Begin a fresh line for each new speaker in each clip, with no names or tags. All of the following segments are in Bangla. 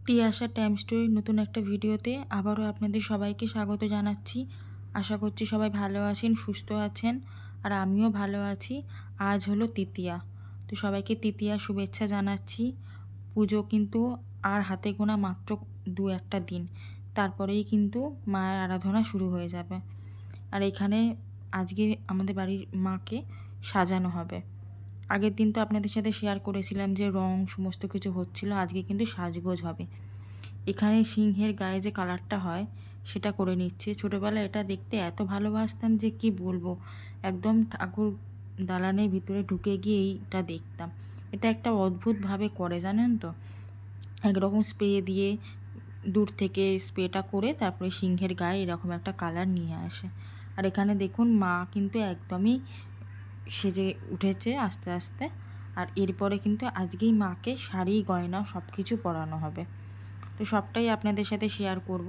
তিয়াশা টাইম স্টোরির নতুন একটা ভিডিওতে আবারও আপনাদের সবাইকে স্বাগত জানাচ্ছি। আশা করছি সবাই ভালো আছেন, সুস্থ আছেন, আর আমিও ভালো আছি। আজ হলো তৃতীয়া, তো সবাইকে তৃতীয়া শুভেচ্ছা জানাচ্ছি। পুজো কিন্তু আর হাতে গোনা মাত্র 2-1 দিন, তারপরেই কিন্তু মায়ের আরাধনা শুরু হয়ে যাবে। আর এখানে আজকে আমাদের বাড়ির মাকে সাজানো হবে। আগের দিন তো আপনাদের সাথে শেয়ার করেছিলাম যে রং সমস্ত কিছু হচ্ছিল, আজকে কিন্তু সাজগোজ হবে। এখানে সিংহের গায়ে যে কালারটা হয় সেটা করে নিচ্ছে। ছোটোবেলায় এটা দেখতে এত ভালোবাসতাম যে কি বলবো, একদম ঠাকুর দালানের ভিতরে ঢুকে গিয়ে এইটা দেখতাম। এটা একটা অদ্ভুতভাবে করে, জানেন তো, একরকম স্প্রে দিয়ে দূর থেকে স্প্রেটা করে তারপরে সিংহের গায়ে এরকম একটা কালার নিয়ে আসে। আর এখানে দেখুন মা কিন্তু একদমই সেজে উঠেছে আস্তে আস্তে। আর এরপরে কিন্তু আজকেই মাকে শাড়ি গয়না সব কিছু পরানো হবে, তো সবটাই আপনাদের সাথে শেয়ার করব।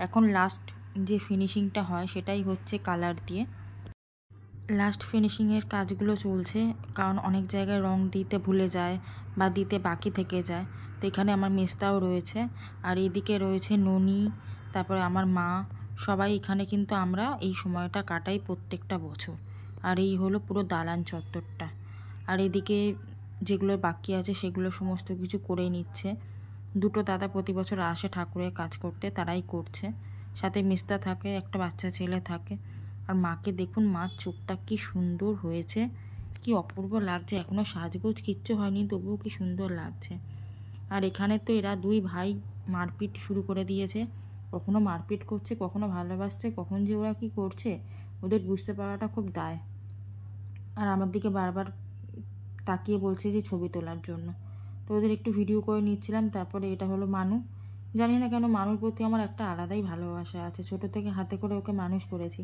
এখন লাস্ট যে ফিনিশিংটা হয় সেটাই হচ্ছে কালার দিয়ে। লাস্ট ফিনিশিংয়ের কাজগুলো চলছে, কারণ অনেক জায়গায় রং দিতে ভুলে যায় বা দিতে বাকি থেকে যায়। তো এখানে আমার মেজদাও রয়েছে, আর এদিকে রয়েছে ননি, তারপরে আমার মা, সবাই এখানে কিন্তু আমরা এই সময়টা কাটাই প্রত্যেকটা বছর। আর এই হলো পুরো দালান চত্বরটা। আর এদিকে যেগুলো বাকি আছে সেগুলো সমস্ত কিছু করে নিচ্ছে। দুটো দাদা প্রতি বছর আসে ঠাকুরের কাজ করতে, তারাই করছে। সাথে মিস্তা থাকে, একটা বাচ্চা ছেলে থাকে। আর মাকে দেখুন, মার চোখটা কি সুন্দর হয়েছে, কি অপূর্ব লাগছে। এখনও সাজগোজ কিচ্ছু হয়নি, তবুও কি সুন্দর লাগছে। আর এখানে তো এরা দুই ভাই মারপিট শুরু করে দিয়েছে। কখনো মারপিট করছে, কখনো ভালোবাসছে, কখন যে ওরা কি করছে ওদের বুঝতে পারাটা খুব দায়। আর আমার দিকে বারবার তাকিয়ে বলছে যে ছবি তোলার জন্য, তো ওদের একটু ভিডিও করে নিচ্ছিলাম। তারপরে এটা হলো মানু। জানি না কেন মানুর প্রতি আমার একটা আলাদাই ভালোবাসা আছে, ছোট থেকে হাতে করে ওকে মানুষ করেছি।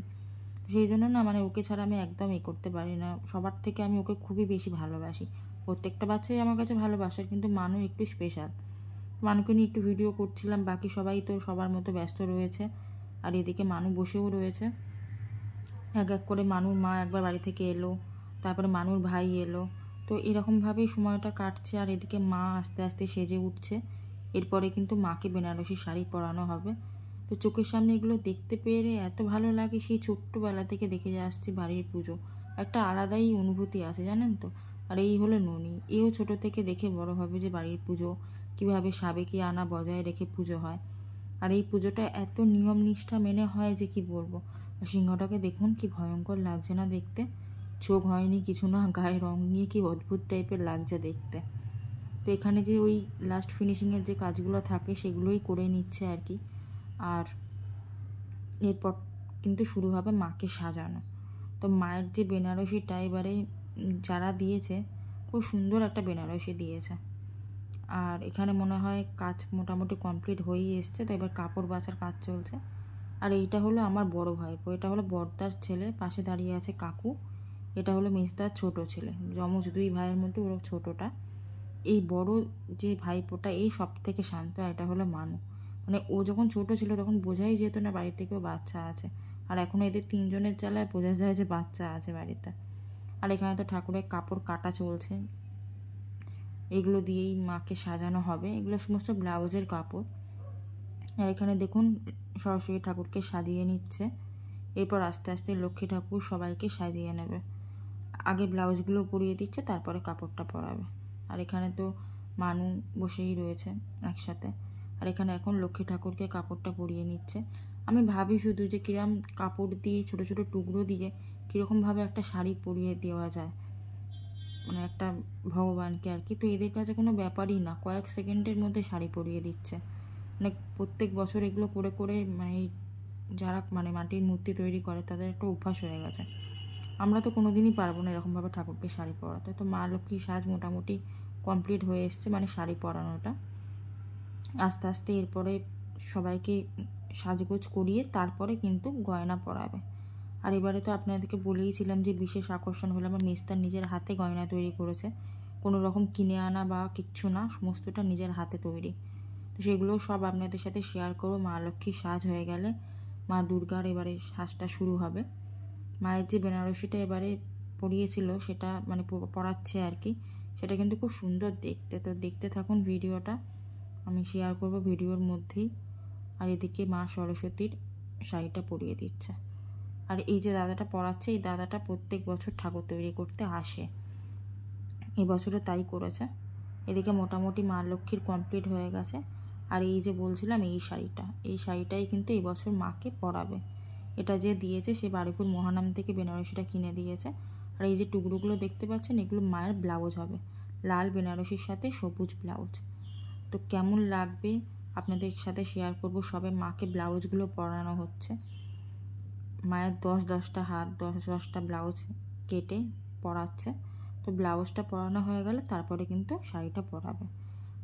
সেই জন্য না, ওকে ছাড়া আমি একদম করতে পারি না। সবার থেকে আমি ওকে খুবই বেশি ভালোবাসি। প্রত্যেকটা বাচ্চাই আমার কাছে ভালোবাসে, কিন্তু মানু একটু স্পেশাল। মানুকে নিয়ে একটু ভিডিও করছিলাম, বাকি সবাই তো সবার মতো ব্যস্ত রয়েছে। আর এদিকে মানু বসেও রয়েছে। এক এক করে মানুর মা একবার বাড়ি থেকে এলো, তারপরে মানুর ভাই এলো, তো এরকমভাবেই সময়টা কাটছে। আর এদিকে মা আস্তে আস্তে সেজে উঠছে। এরপরে কিন্তু মাকে বেনারসি শাড়ি পরানো হবে। তো চোখের সামনে এগুলো দেখতে পেরে এত ভালো লাগে, সেই ছোট্টবেলা থেকে দেখে আসছি বাড়ির পুজো, একটা আলাদাই অনুভূতি আছে, জানেন তো। আর এই হলো ননি, এও ছোট থেকে দেখে বড় হবে যে বাড়ির পুজো কীভাবে সাবেকি আনা বজায় রেখে পুজো হয়। আর এই পুজোটা এত নিয়ম নিষ্ঠা মেনে হয় যে কি বলবো। সিংহটাকে দেখুন কি ভয়ঙ্কর লাগছে না দেখতে, চোখ হয়নি কিছু না, গায়ে রং নিয়ে কি অদ্ভুত টাইপের লাগছে দেখতে। তো এখানে যে ওই লাস্ট ফিনিশিংয়ের যে কাজগুলো থাকে সেগুলোই করে নিচ্ছে আর কি। আর এরপর কিন্তু শুরু হবে মাকে সাজানো। তো মায়ের যে বেনারসিটা এবারে যারা দিয়েছে, খুব সুন্দর একটা বেনারসি দিয়েছে। আর এখানে মনে হয় কাজ মোটামুটি কমপ্লিট হয়েই এসছে, তো এবার কাপড় বাছার কাজ চলছে। আর এইটা হলো আমার বড় ভাইপো, এটা হলো বড়দার ছেলে, পাশে দাঁড়িয়ে আছে কাকু। এটা হলো মেজদার ছোট ছেলে, যমজ দুই ভাইয়ের মধ্যে ওর ছোটোটা। এই বড় যে ভাইপোটা এই সব থেকে শান্ত, এটা হলো মানু। ও যখন ছোট ছিল তখন বোঝাই যেত না বাড়িতে কেউ বাচ্চা আছে, আর এখন এদের তিনজনের জ্বালায় বোঝা যায় যে বাচ্চা আছে বাড়িতে। আর এখানে তো ঠাকুরের কাপড় কাটা চলছে, এগুলো দিয়েই মাকে সাজানো হবে। এগুলো সমস্ত ব্লাউজের কাপড়। আর এখানে দেখুন সরস্বতী ঠাকুরকে সাজিয়ে নিচ্ছে। এরপর আস্তে আস্তে লক্ষ্মী ঠাকুর সবাইকে সাজিয়ে নেবে। আগে ব্লাউজগুলো পরিয়ে দিচ্ছে, তারপরে কাপড়টা পরাবে। আর এখানে তো মানু বসেই রয়েছে একসাথে। আর এখানে এখন লক্ষ্মী ঠাকুরকে কাপড়টা পরিয়ে নিচ্ছে। আমি ভাবি শুধু যে কিরম কাপড় দিয়ে ছোটো ছোটো টুকরো দিয়ে কীরকমভাবে একটা শাড়ি পরিয়ে দেওয়া যায়, একটা ভগবানকে আর কি। তো এদের কাছে কোনো ব্যাপারই না, কয়েক সেকেন্ডের মধ্যে শাড়ি পরিয়ে দিচ্ছে। প্রত্যেক বছর এগুলো করে করে যারা মাটির মূর্তি তৈরি করে তাদের একটা অভ্যাস হয়ে গেছে। আমরা তো কোনো দিনই পারবো না এরকমভাবে ঠাকুরকে শাড়ি পরাতে। তো মা লক্ষ্মীর সাজ মোটামুটি কমপ্লিট হয়ে এসছে, শাড়ি পরানোটা। আস্তে আস্তে এরপরে সবাইকে সাজগোজ করিয়ে তারপরে কিন্তু গয়না পরাবে। আর এবারে তো আপনাদেরকে বলেইছিলাম যে বিশেষ আকর্ষণ হলো আমার মেজদার নিজের হাতে গয়না তৈরি করেছে, কোনো রকম কিনে আনা বা কিচ্ছু না, সমস্তটা নিজের হাতে তৈরি। তো সেগুলো সব আপনাদের সাথে শেয়ার করবো। মা লক্ষ্মীর সাজ হয়ে গেলে মা দুর্গার এবারে সাজটা শুরু হবে। মায়ের যে বেনারসিটা এবারে পরিয়েছিল সেটা পরাচ্ছে আর কি, সেটা কিন্তু খুব সুন্দর দেখতে। তো দেখতে থাকুন ভিডিওটা, আমি শেয়ার করব ভিডিওর মধ্যেই। আর এদিকে মা সরস্বতীর শাড়িটা পরিয়ে দিচ্ছে। আর এই যে দাদাটা পরাচ্ছে, এই দাদাটা প্রত্যেক বছর ঠাকুর তৈরি করতে আসে, এবছরও তাই করেছে। এদিকে মোটামুটি মা লক্ষ্মীর কমপ্লিট হয়ে গেছে। আর এই যে বলছিলাম এই শাড়িটাই কিন্তু এই বছর মাকে পরাবে। এটা যে দিয়েছে সে বারুইপুর মহানাম থেকে বেনারসিটা কিনে দিয়েছে। আর এই যে টুকরোগুলো দেখতে পাচ্ছেন, এগুলো মায়ের ব্লাউজ হবে, লাল বেনারসির সাথে সবুজ ব্লাউজ। তো কেমন লাগবে আপনাদের সাথে শেয়ার করব। সবে মাকে ব্লাউজগুলো পরানো হচ্ছে। মায়ের 10-10টা হাত, 10-10টা ব্লাউজ কেটে পরাচ্ছে। তো ব্লাউজটা পরানো হয়ে গেলে তারপরে কিন্তু শাড়িটা পরাবে।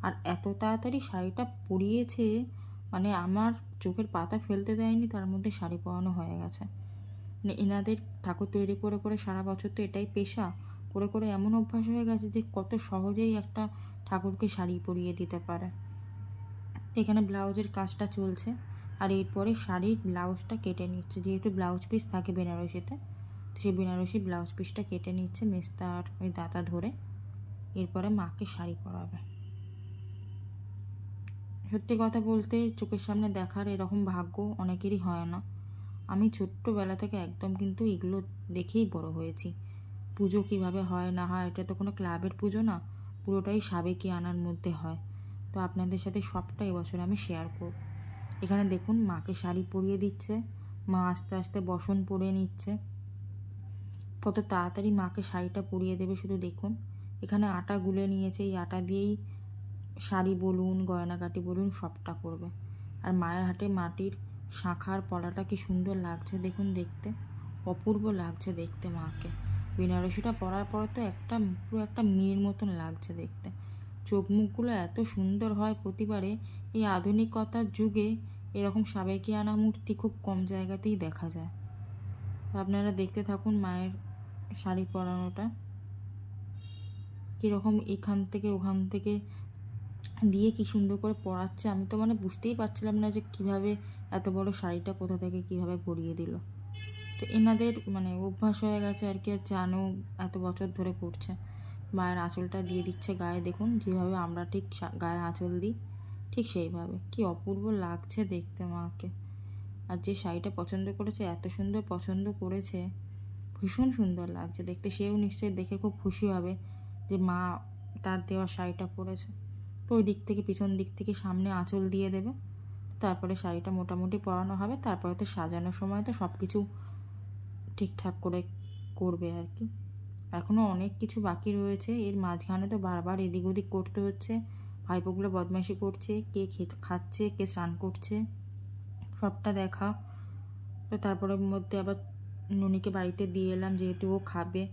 আর এত তাড়াতাড়ি শাড়িটা পরিয়েছে, মানে আমার চোখের পাতা ফেলতে দেয়নি, তার মধ্যে শাড়ি পরানো হয়ে গেছে। মানে এনাদের ঠাকুর তৈরি করে করে সারা বছর তো এটাই পেশা, করে করে এমন অভ্যাস হয়ে গেছে যে কত সহজেই একটা ঠাকুরকে শাড়ি পরিয়ে দিতে পারে। এখানে ব্লাউজের কাজটা চলছে। আর এরপরে শাড়ির ব্লাউজটা কেটে নিচ্ছে, যেহেতু ব্লাউজ পিস থাকে বেনারসিতে, তো সেই বেনারসি ব্লাউজ পিসটা কেটে নিচ্ছে মেস্তা আর ওই দাঁতা ধরে। এরপরে মাকে শাড়ি পরাবে। সত্যি কথা বলতে চোখের সামনে দেখার এরকম ভাগ্য অনেকেরই হয় না। আমি ছোট্টবেলা থেকে একদম কিন্তু এগুলো দেখেই বড় হয়েছি। পুজো কিভাবে হয় না হয়, এটা তো কোনো ক্লাবের পুজো না, পুরোটাই সাবেকি আনার মধ্যে হয়। তো আপনাদের সাথে সবটা এবছর আমি শেয়ার করব। এখানে দেখুন মাকে শাড়ি পরিয়ে দিচ্ছে, মা আস্তে আস্তে বসন পরে নিচ্ছে। কত তাড়াতাড়ি মাকে শাড়িটা পরিয়ে দেবে শুধু দেখুন। এখানে আটা গুলে নিয়েছে, এই আটা দিয়েই শাড়ি বলুন, গয়নাগাটি বলুন, সবটা করবে। আর মায়ের হাতে মাটির শাঁখার পলাটা কি সুন্দর লাগছে দেখুন, দেখতে অপূর্ব লাগছে দেখতে মাকে। বেনারসিটা পরার পরে তো পুরো একটা মেয়ের মতন লাগছে দেখতে। চোখ মুখগুলো এত সুন্দর হয় প্রতিবারে। এই আধুনিকতার যুগে এরকম সাবেকিয়ানা মূর্তি খুব কম জায়গাতেই দেখা যায়। আপনারা দেখতে থাকুন মায়ের শাড়ি পরানোটা কীরকম এখান থেকে ওখান থেকে দিয়ে কি সুন্দর করে পরাচ্ছে। আমি তো মানে বুঝতেই পারছিলাম না যে কিভাবে এত বড় শাড়িটা কোথা থেকে কিভাবে পরিয়ে দিল। তো এনাদের মানে অভ্যাস হয়ে গেছে আর কি, আর জানো এত বছর ধরে করছে। মায়ের আঁচলটা দিয়ে দিচ্ছে গায়ে, দেখুন যেভাবে আমরা ঠিক গায়ে আঁচল দিই ঠিক সেইভাবে। কি অপূর্ব লাগছে দেখতে মাকে। আর যে শাড়িটা পছন্দ করেছে, এত সুন্দর পছন্দ করেছে, ভীষণ সুন্দর লাগছে দেখতে। সেও নিশ্চয়ই দেখে খুব খুশি হবে যে মা তার দেওয়া শাড়িটা পরেছে। তো ওই দিক থেকে পিছন দিক থেকে সামনে আঁচল দিয়ে দেবে, তারপরে শাড়িটা মোটামুটি পরানো হবে। তারপরে তো সাজানোর সময় তো সব কিছু ঠিকঠাক করে করবে আর কি। এখনও অনেক কিছু বাকি রয়েছে, এর মাঝখানে তো বারবার এদিক ওদিক করতে হচ্ছে। ভাইপোগুলো বদমাইশি করছে, কে খাচ্ছে, কে স্নান করছে, সবটা দেখা। তো তারপরের মধ্যে আবার ননিকে বাড়িতে দিয়ে এলাম, যেহেতু ও খাবে।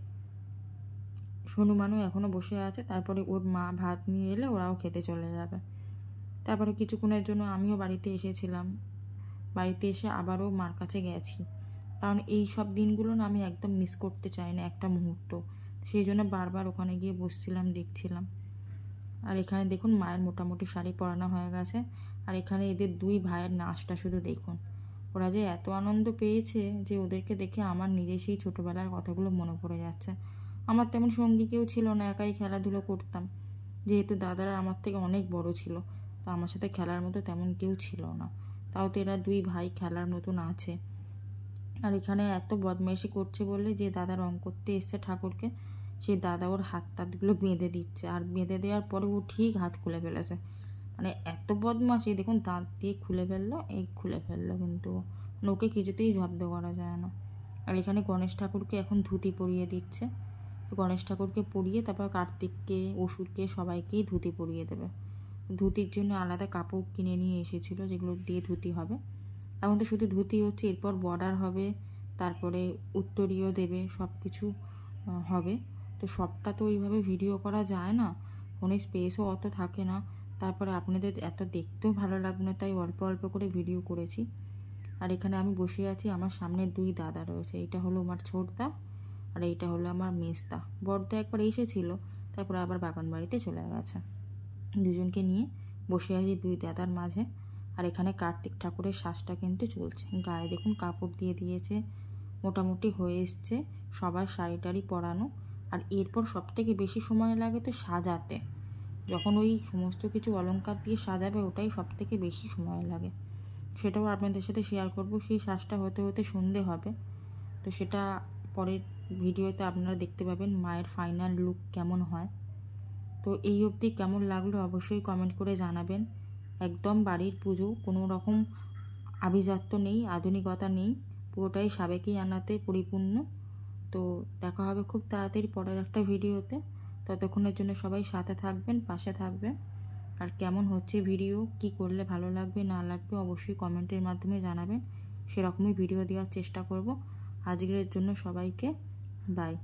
হনুমানও এখনও বসে আছে, তারপরে ওর মা ভাত নিয়ে এলে ওরাও খেতে চলে যাবে। তারপরে কিছুক্ষণের জন্য আমিও বাড়িতে এসেছিলাম, বাড়িতে এসে আবারও মার কাছে গেছি, কারণ এই সব দিনগুলো না আমি একদম মিস করতে চাই না একটা মুহূর্ত। সেই জন্য বারবার ওখানে গিয়ে বসছিলাম, দেখছিলাম। আর এখানে দেখুন মায়ের মোটামুটি শাড়ি পরানো হয়ে গেছে। আর এখানে এদের দুই ভাইয়ের নাচটা শুধু দেখুন। ওরা যে এত আনন্দ পেয়েছে যে ওদেরকে দেখে আমার নিজের সেই ছোটোবেলার কথাগুলো মনে পড়ে যাচ্ছে। আমার তেমন সঙ্গী কেউ ছিল না, একাই খেলাধুলো করতাম। যেহেতু দাদারা আমার থেকে অনেক বড় ছিল, তো আমার সাথে খেলার মতো তেমন কেউ ছিল না। তাও তো এরা দুই ভাই খেলার মতন আছে। আর এখানে এত বদমাইশি করছে বলে যে দাদা রং করতে এসছে ঠাকুরকে, সেই দাদা ওর হাত টাতগুলো বেঁধে দিচ্ছে। আর বেঁধে দেওয়ার পরে ও ঠিক হাত খুলে ফেলেছে। মানে এত বদমাশি দেখুন, দাঁত দিয়ে খুলে ফেললো, খুলে ফেললো, কিন্তু ওকে কিছুতেই জব্দ করা যায় না। আর এখানে গণেশ ঠাকুরকে এখন ধুতি পরিয়ে দিচ্ছে। গণেশ ঠাকুরকে পরিয়ে তারপর কার্তিককে, অসুরকে, সবাইকেই ধুতি পরিয়ে দেবে। ধুতির জন্য আলাদা কাপড় কিনে নিয়ে এসেছিলো, যেগুলো দিয়ে ধুতি হবে। এখন তো শুধু ধুতি হচ্ছে, এরপর বর্ডার হবে, তারপরে উত্তরীয় দেবে, সব কিছু হবে। তো সবটা তো ওইভাবে ভিডিও করা যায় না, ফোনে স্পেসও অত থাকে না। তারপরে আপনাদের এত দেখতেও ভালো লাগবে না, তাই অল্প অল্প করে ভিডিও করেছি। আর এখানে আমি বসে আছি, আমার সামনে দুই দাদা রয়েছে। এটা হলো আমার ছোটদা, আর এইটা হলো আমার মেজদা। বড়দা একবার এসেছিল, তারপরে আবার বাগান বাড়িতে চলে গেছে। দুজনকে নিয়ে বসে আছি দুই দাদার মাঝে। আর এখানে কার্তিক ঠাকুরের শ্বাসটা কিন্তু চলছে। গায়ে দেখুন কাপড় দিয়ে দিয়েছে, মোটামুটি হয়ে এসছে সবার শাড়ি টাড়ি পরানো। আর এরপর সবথেকে বেশি সময় লাগে তো সাজাতে। যখন ওই সমস্ত কিছু অলংকার দিয়ে সাজাবে ওটাই সবথেকে বেশি সময় লাগে। সেটাও আপনাদের সাথে শেয়ার করব। সেই সাজটা হতে হতে সন্ধে হবে, তো সেটা পরের ভিডিওতে আপনারা দেখতে পাবেন মায়ের ফাইনাল লুক কেমন হয়। তো এই অবধি কেমন লাগলো অবশ্যই কমেন্ট করে জানাবেন। একদম বাড়ির পুজো, কোনো রকম আভিজাত্য নেই, আধুনিকতা নেই, পুরোটাই সাবেকি আনাতে পরিপূর্ণ। তো দেখা হবে খুব তাড়াতাড়ি পরের একটা ভিডিওতে। ততক্ষণের জন্য সবাই সাথে থাকবেন, পাশে থাকবেন। আর কেমন হচ্ছে ভিডিও, কি করলে ভালো লাগবে না লাগবে অবশ্যই কমেন্টের মাধ্যমে জানাবেন। সেরকমই ভিডিও দেওয়ার চেষ্টা করব। আজকের জন্য সবাইকে বাই।